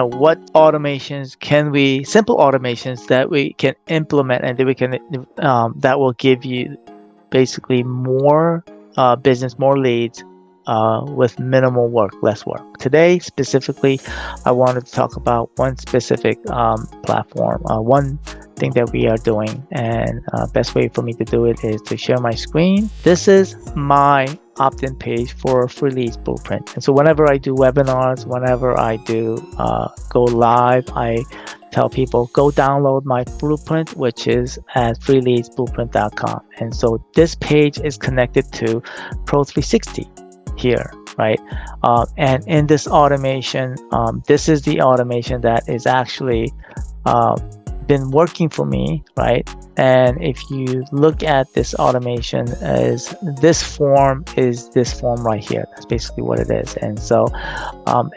what automations can we, simple automations that we can implement and that we can, that will give you basically more business, more leads with minimal work, less work. Today, specifically, I wanted to talk about one specific platform, one thing that we are doing, and best way for me to do it is to share my screen. This is my opt-in page for Free Leads Blueprint. And so whenever I do webinars, whenever I do go live, I tell people, go download my blueprint, which is at freeleadsblueprint.com. And so this page is connected to Pro360 here, right? And in this automation, this is the automation that is actually been working for me, right? And if you look at this automation, is this form right here. That's basically what it is. And so,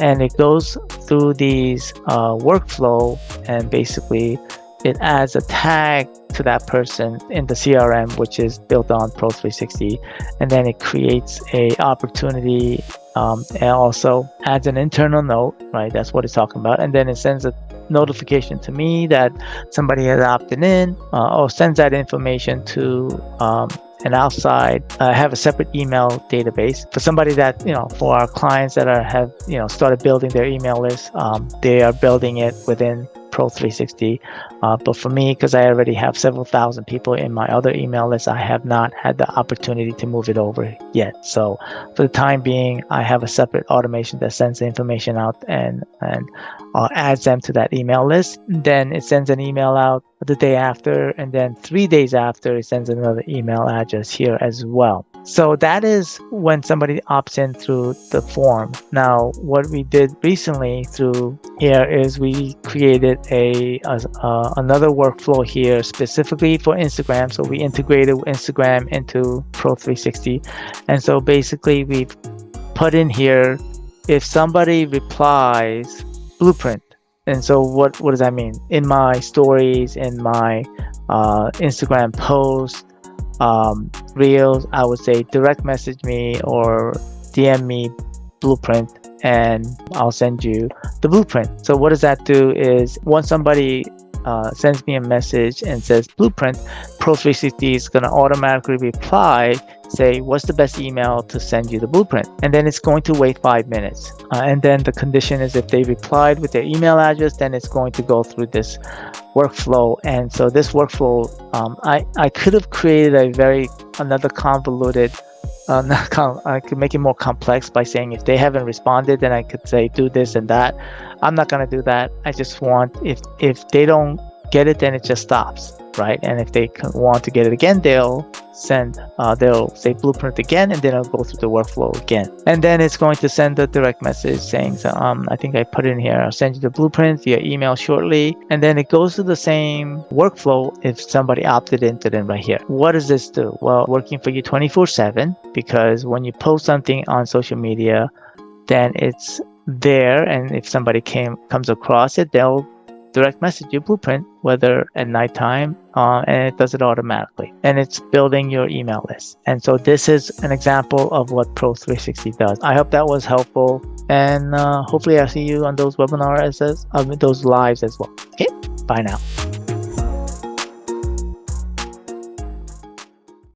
and it goes through these workflow, and basically it adds a tag to that person in the CRM, which is built on Pro360, and then it creates a opportunity, and also adds an internal note, right? That's what it's talking about. And then it sends a notification to me that somebody has opted in, or sends that information to an outside. I have a separate email database for somebody that, for our clients that have started building their email list. They are building it within Pro360, but for me, because I already have several thousand people in my other email list, I have not had the opportunity to move it over yet. So for the time being, I have a separate automation that sends the information out and adds them to that email list. Then it sends an email out the day after, and then 3 days after, it sends another email address here as well. So that is when somebody opts in through the form. Now, what we did recently through here is we created another workflow here specifically for Instagram. So we integrated Instagram into Pro360. And so basically we've put in here, if somebody replies, blueprint. And so what does that mean? In my stories, in my Instagram posts, reels, I would say direct message me or DM me blueprint, and I'll send you the blueprint. So what does that do is, once somebody sends me a message and says blueprint, Pro360 is going to automatically reply, say, what's the best email to send you the blueprint? And then it's going to wait 5 minutes. And then the condition is, if they replied with their email address, then it's going to go through this workflow. And so this workflow, I could have created another convoluted, I could make it more complex by saying, if they haven't responded, then I could say do this and that. I'm not going to do that. I just want, if they don't get it, then it just stops, right? And if they want to get it again, they'll say blueprint again, and then I'll go through the workflow again. And then it's going to send a direct message saying, I think I put in here, I'll send you the blueprint via email shortly. And then it goes to the same workflow if somebody opted into them right here. What does this do? Well, working for you 24/7, because when you post something on social media, then it's there. And if somebody comes across it, they'll direct message your blueprint, whether at nighttime, and it does it automatically. And it's building your email list. And so this is an example of what Pro360 does. I hope that was helpful, and hopefully I'll see you on those webinars, those lives as well. Okay, bye now.